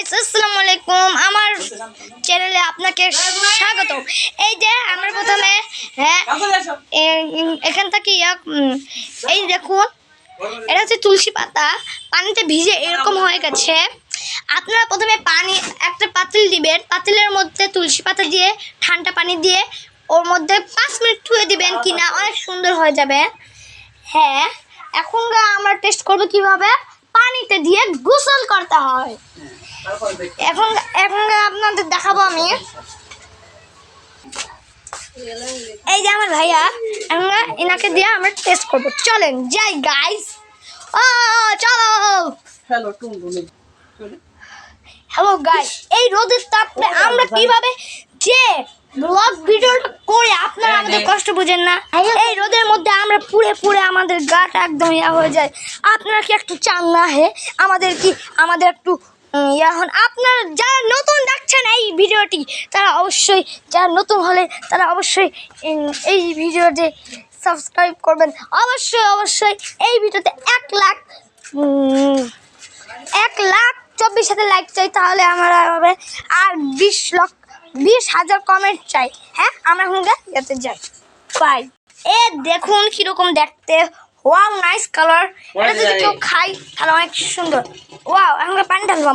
Guys, আসসালামু আলাইকুম। আমার চ্যানেলে আপনাকে স্বাগত। এই যে আমরা প্রথমে এখান থেকে এই দেখুন, এটা হচ্ছে তুলসী পাতা, পানিতে ভিজে এরকম হয়ে গেছে। আপনারা প্রথমে পানি একটা পাতিল দিবেন, পাতিলের মধ্যে তুলসী পাতা দিয়ে ঠান্ডা পানি দিয়ে ওর মধ্যে 5 মিনিট ধুয়ে দিবেন, কিনা অনেক সুন্দর হয়ে যাবে। হ্যাঁ, এখন আমরা টেস্ট করবো কিভাবে পানিতে দিয়ে গোসল করতে হয়। এখন আপনাদের দেখাবো আমি। এই যে আমার ভাইয়া, আমরা এনাকে দিয়ে আমরা টেস্ট করবো। চলেন যাই গাইস। ও চলো। হ্যালো গাইস, এই রোদের তাপে আমরা কিভাবে যে ব্লগ ভিডিওটা করে আপনারা আমাদের কষ্ট বুঝেন না। এই রোদের মধ্যে আমরা পুড়ে আমাদের গাটা একদম হয়ে যায়। আপনারা কি একটু চান না? আমাদের একটু এখন আপনারা যারা নতুন দেখছেন এই ভিডিওটি, তারা অবশ্যই, যারা নতুন হলে তারা অবশ্যই এই ভিডিওতে সাবস্ক্রাইব করবেন। অবশ্যই এই ভিডিওতে 1,24,000 লাইক চাই, তাহলে আমরা হবে। আর 20,000 কমেন্ট চাই। হ্যাঁ, আমরা যেতে যাই। বাই। দেখুন কিরকম দেখতে। Wow, nice colour. এটা যদি কেউ খাই তাহলে অনেক সুন্দর। ওয়াও, এখন পানি ঢালবো।